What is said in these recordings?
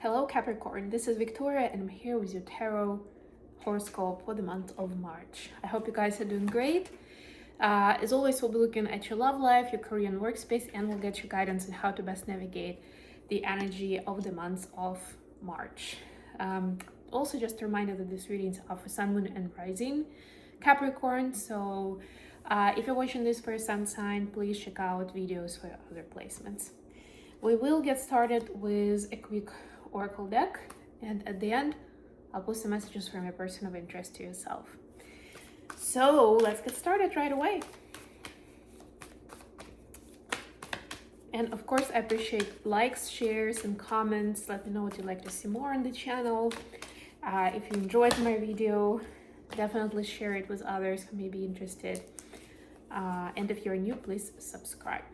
Hello Capricorn, this is Victoria and I'm here with your tarot horoscope for the month of March. I hope you guys are doing great. As always, we'll be looking at your love life, your career and workspace, and we'll get you guidance on how to best navigate the energy of the month of March. Also, just a reminder that these readings are for Sun, Moon, and Rising Capricorn. So if you're watching this for a sun sign, please check out videos for other placements. We will get started with a quick oracle deck, and at the end I'll post some messages from a person of interest to yourself. So let's get started right away. And of course, I appreciate likes, shares, and comments. Let me know what you'd like to see more on the channel. If you enjoyed my video, definitely share it with others who may be interested. And if you're new, please subscribe.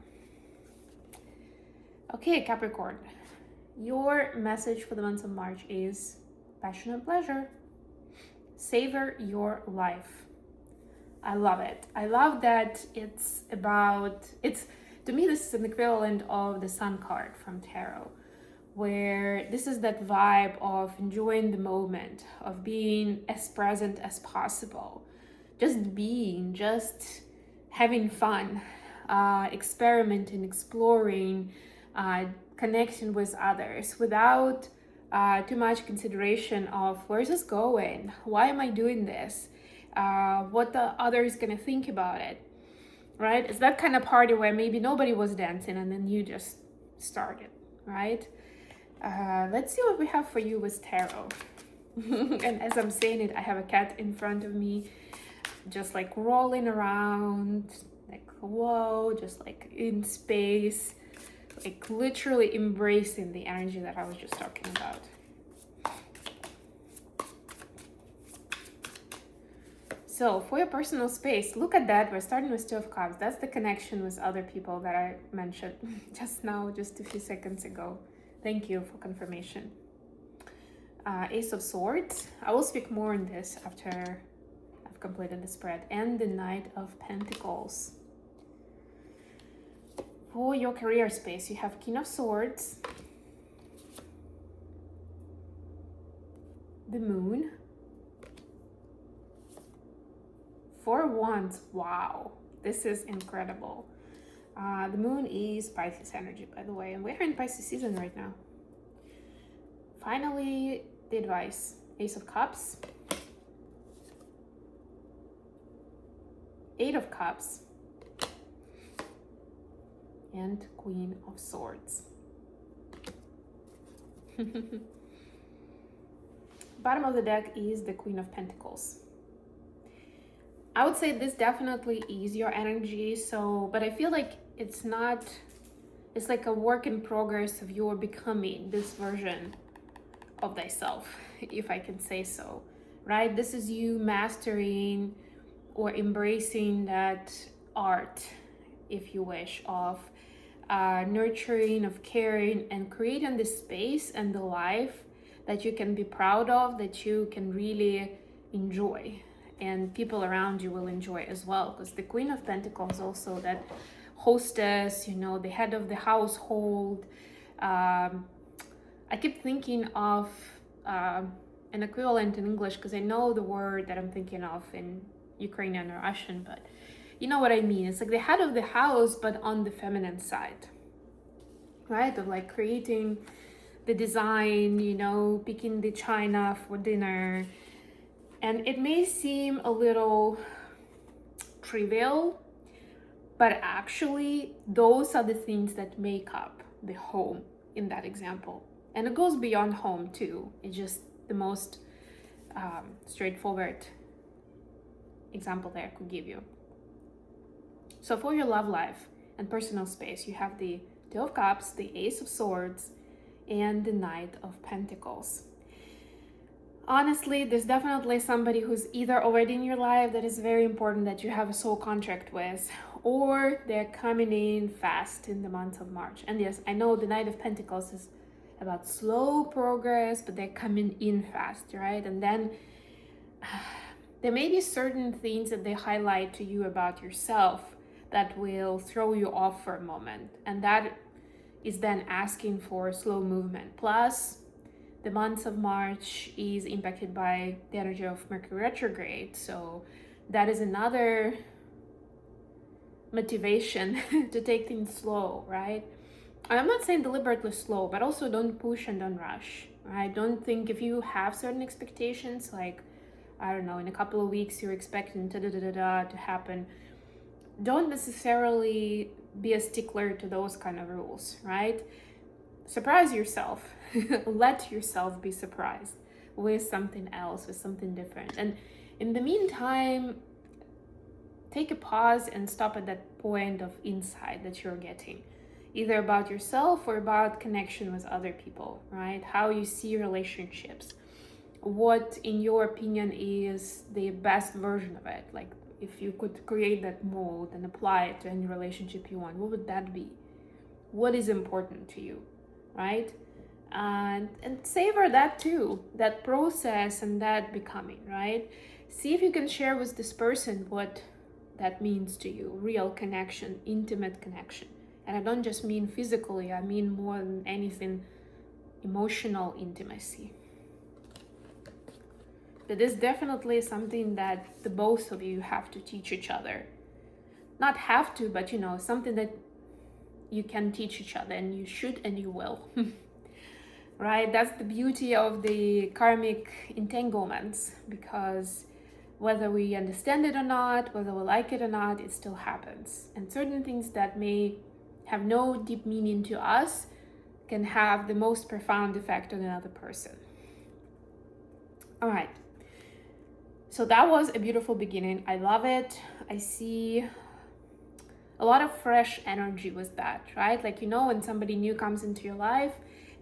Okay, Capricorn, your message for the month of March is passion and pleasure. Savor your life. I love it. I love that to me, this is an equivalent of the Sun card from Tarot, where this is that vibe of enjoying the moment, of being as present as possible, just having fun, experimenting, exploring, connecting with others without too much consideration of where's this going, why am I doing this, what the others gonna think about it, right? It's that kind of party where maybe nobody was dancing and then you just started, right? Let's see what we have for you with tarot. And as I'm saying it, I have a cat in front of me just like rolling around, like whoa, just like in space, like literally embracing the energy that I was just talking about. So for your personal space, look at that. We're starting with Two of Cups. That's the connection with other people that I mentioned just now, just a few seconds ago. Thank you for confirmation. Ace of Swords. I will speak more on this after I've completed the spread. And the Knight of Pentacles. For your career space, you have King of Swords, the Moon, Four of Wands. Wow, this is incredible. The Moon is Pisces energy, by the way, and we're in Pisces season right now. Finally, the advice, Ace of Cups, Eight of Cups, and Queen of Swords. Bottom of the deck is the Queen of Pentacles. I would say this definitely is your energy, but I feel like it's like a work in progress of your becoming this version of thyself, if I can say so, right? This is you mastering or embracing that art, if you wish, of nurturing, of caring, and creating the space and the life that you can be proud of, that you can really enjoy, and people around you will enjoy as well, because the Queen of Pentacles also that hostess, the head of the household. I keep thinking of an equivalent in English, because I know the word that I'm thinking of in Ukrainian or Russian, but you know what I mean. It's like the head of the house, but on the feminine side, right? Of like creating the design, picking the china for dinner. And it may seem a little trivial, but actually those are the things that make up the home in that example. And it goes beyond home too. It's just the most straightforward example that I could give you. So for your love life and personal space, you have the Two of Cups, the Ace of Swords, and the Knight of Pentacles. Honestly, there's definitely somebody who's either already in your life that is very important that you have a soul contract with, or they're coming in fast in the month of March. And yes, I know the Knight of Pentacles is about slow progress, but they're coming in fast, right? And then there may be certain things that they highlight to you about yourself that will throw you off for a moment, and that is then asking for slow movement. Plus, the month of March is impacted by the energy of Mercury retrograde. So that is another motivation to take things slow, right? I'm not saying deliberately slow, but also don't push and don't rush, right? Don't think if you have certain expectations, like, I don't know, in a couple of weeks you're expecting to happen, don't necessarily be a stickler to those kind of rules, right? Surprise yourself. Let yourself be surprised with something else, with something different. And in the meantime, take a pause and stop at that point of insight that you're getting, either about yourself or about connection with other people, right? How you see relationships. What, in your opinion, is the best version of it? Like, if you could create that mold and apply it to any relationship you want, what would that be? What is important to you, right? And savor that too, that process and that becoming, right? See if you can share with this person what that means to you. Real connection, intimate connection. And I don't just mean physically, I mean more than anything, emotional intimacy. That is definitely something that the both of you have to teach each other. Not have to, but something that you can teach each other, and you should and you will. Right? That's the beauty of the karmic entanglements, because whether we understand it or not, whether we like it or not, it still happens. And certain things that may have no deep meaning to us can have the most profound effect on another person. All right. So that was a beautiful beginning. I love it. I see a lot of fresh energy with that, right? Like, when somebody new comes into your life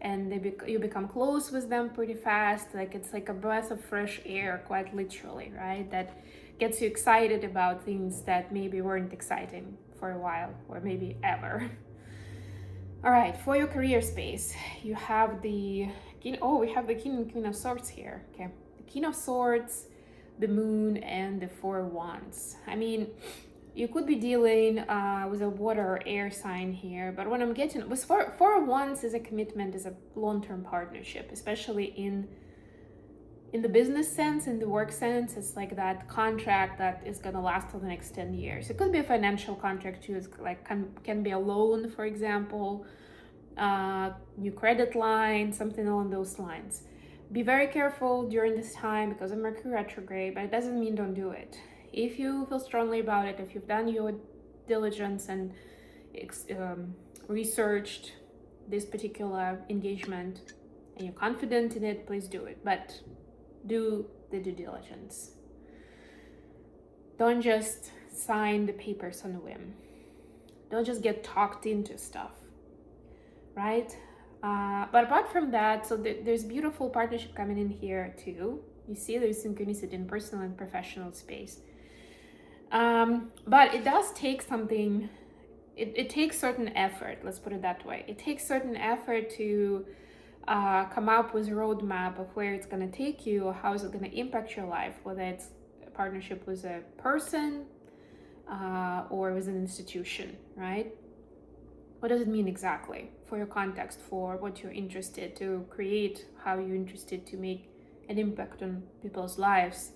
and you become close with them pretty fast, like it's like a breath of fresh air, quite literally, right? That gets you excited about things that maybe weren't exciting for a while, or maybe ever. All right, for your career space, you have we have the King and Queen of Swords here. Okay, the King of Swords, the Moon, and the Four of Wands. I mean, you could be dealing with a water or air sign here, but what I'm getting was Four of Wands is a commitment, is a long-term partnership, especially in the business sense, in the work sense. It's like that contract that is gonna last for the next 10 years. It could be a financial contract too. It's like can be a loan, for example, new credit line, something along those lines. Be very careful during this time because of Mercury retrograde, but it doesn't mean don't do it. If you feel strongly about it, if you've done your diligence and researched this particular engagement and you're confident in it, please do it. But do the due diligence. Don't just sign the papers on a whim. Don't just get talked into stuff, right? But apart from that, so there's beautiful partnership coming in here too. You see there's synchronicity in personal and professional space. But it does take something, it takes certain effort, let's put it that way. It takes certain effort to come up with a roadmap of where it's going to take you, or how is it going to impact your life, whether it's a partnership with a person or with an institution, right? What does it mean exactly for your context, for what you're interested to create, how you're interested to make an impact on people's lives,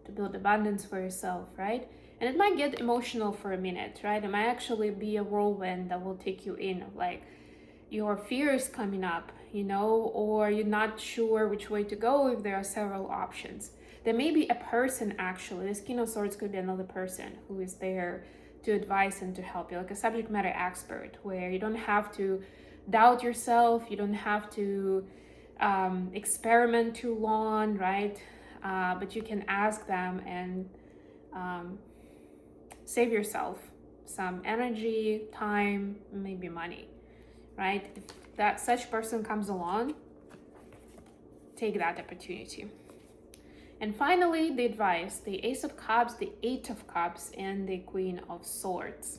to build abundance for yourself, right? And it might get emotional for a minute, right? It might actually be a whirlwind that will take you in, like your fears coming up, or you're not sure which way to go if there are several options. There may be a person, actually, this King of Swords could be another person who is there to advise and to help you, like a subject matter expert, where you don't have to doubt yourself, you don't have to experiment too long, right? But you can ask them and save yourself some energy, time, maybe money, right? If that such person comes along, take that opportunity. And finally, the advice, the Ace of Cups, the Eight of Cups, and the Queen of Swords.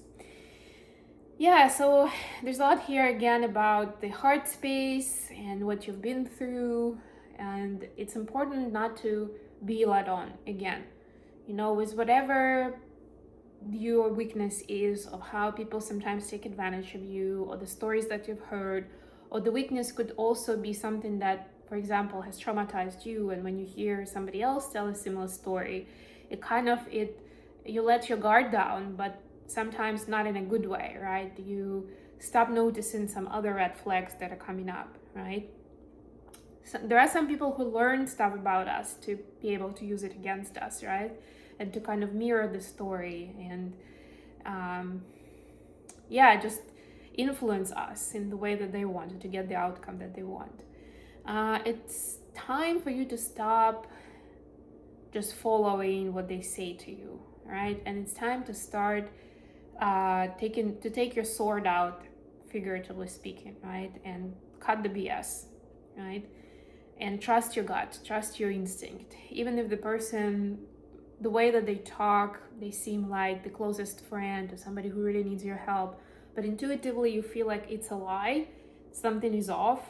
Yeah, so there's a lot here again about the heart space and what you've been through, and it's important not to be led on again, with whatever your weakness is, of how people sometimes take advantage of you, or the stories that you've heard, or the weakness could also be something that for example, has traumatized you, and when you hear somebody else tell a similar story, you let your guard down, but sometimes not in a good way, right? You stop noticing some other red flags that are coming up, right? So there are some people who learn stuff about us to be able to use it against us, right? And to kind of mirror the story and just influence us in the way that they want to get the outcome that they want. It's time for you to stop just following what they say to you, right? And it's time to start take your sword out, figuratively speaking, right? And cut the BS, right? And trust your gut, trust your instinct. Even if the way that they talk, they seem like the closest friend or somebody who really needs your help, but intuitively you feel like it's a lie, something is off,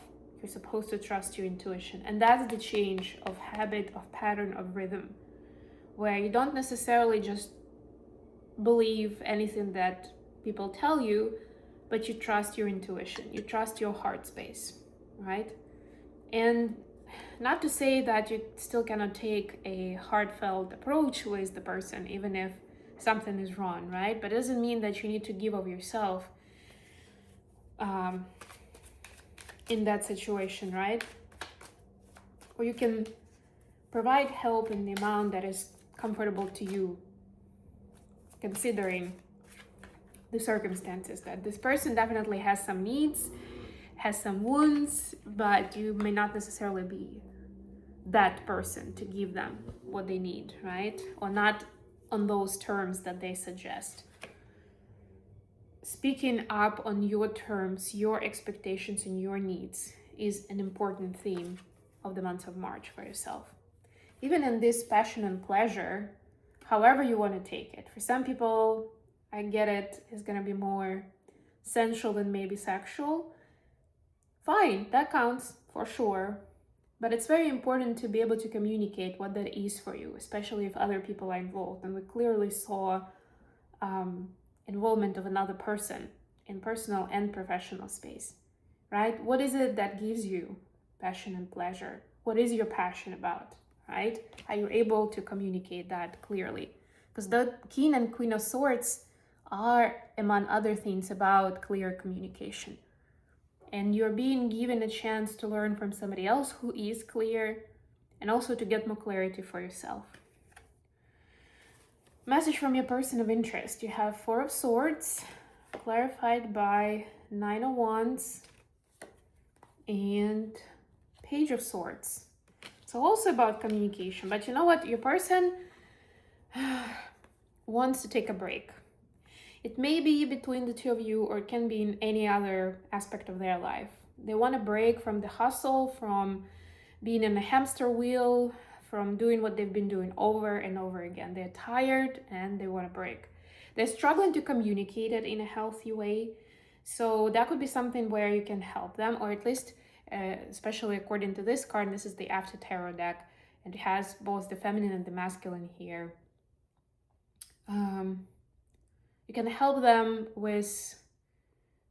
you're supposed to trust your intuition. And that's the change of habit, of pattern, of rhythm, where you don't necessarily just believe anything that people tell you, but you trust your intuition, you trust your heart space, right? And not to say that you still cannot take a heartfelt approach with the person, even if something is wrong, right? But it doesn't mean that you need to give of yourself in that situation, right? Or you can provide help in the amount that is comfortable to you, considering the circumstances that this person definitely has some needs, has some wounds, but you may not necessarily be that person to give them what they need, right? Or not on those terms that they suggest. Speaking up on your terms, your expectations, and your needs is an important theme of the month of March for yourself. Even in this passion and pleasure, however you want to take it. For some people, I get it, is going to be more sensual than maybe sexual. Fine, that counts for sure. But it's very important to be able to communicate what that is for you, especially if other people are involved. And we clearly saw involvement of another person in personal and professional space, right? What is it that gives you passion and pleasure? What is your passion about, right? Are you able to communicate that clearly? Because the King and Queen of Swords are, among other things, about clear communication. And you're being given a chance to learn from somebody else who is clear, and also to get more clarity for yourself. Message from your person of interest. You have Four of Swords, clarified by Nine of Wands, and Page of Swords. So also about communication, but you know what? Your person wants to take a break. It may be between the two of you, or it can be in any other aspect of their life. They want a break from the hustle, from being in a hamster wheel, from doing what they've been doing over and over again. They're tired and they want a break. They're struggling to communicate it in a healthy way. So that could be something where you can help them, or at least, especially according to this card, this is the After Tarot deck, and it has both the feminine and the masculine here. You can help them with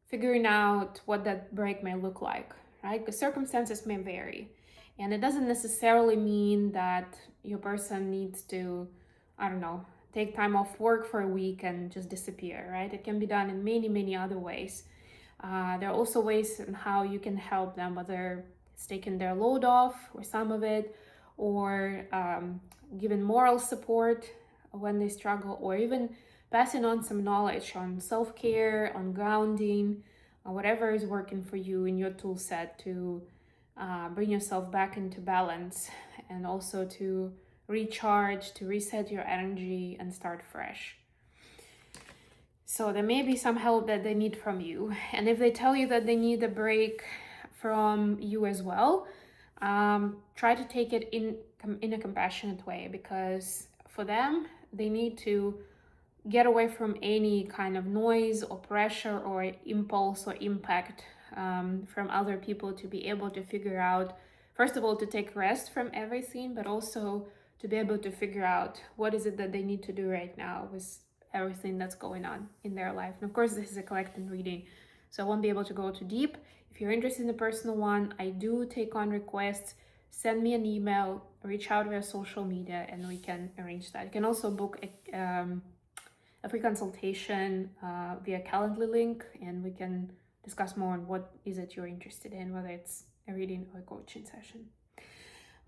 figuring out what that break may look like, right? Because circumstances may vary. And it doesn't necessarily mean that your person needs to, take time off work for a week and just disappear, right? It can be done in many, many other ways. There are also ways in how you can help them, whether it's taking their load off or some of it, or giving moral support when they struggle, or even passing on some knowledge on self-care, on grounding, whatever is working for you in your tool set to bring yourself back into balance, and also to recharge, to reset your energy and start fresh. So there may be some help that they need from you. And if they tell you that they need a break from you as well, try to take it in a compassionate way, because for them, they need to get away from any kind of noise or pressure or impulse or impact from other people, to be able to figure out, first of all, to take rest from everything, but also to be able to figure out what is it that they need to do right now with everything that's going on in their life. And of course, this is a collective reading, so I won't be able to go too deep. If you're interested in the personal one, I do take on requests. Send me an email, reach out via social media, and we can arrange that. You can also book a free consultation via Calendly link, and we can discuss more on what is it you're interested in, whether it's a reading or a coaching session.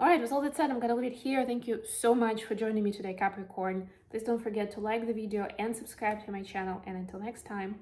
All right, with all that said, I'm gonna leave it here. Thank you so much for joining me today, Capricorn. Please don't forget to like the video and subscribe to my channel. And until next time,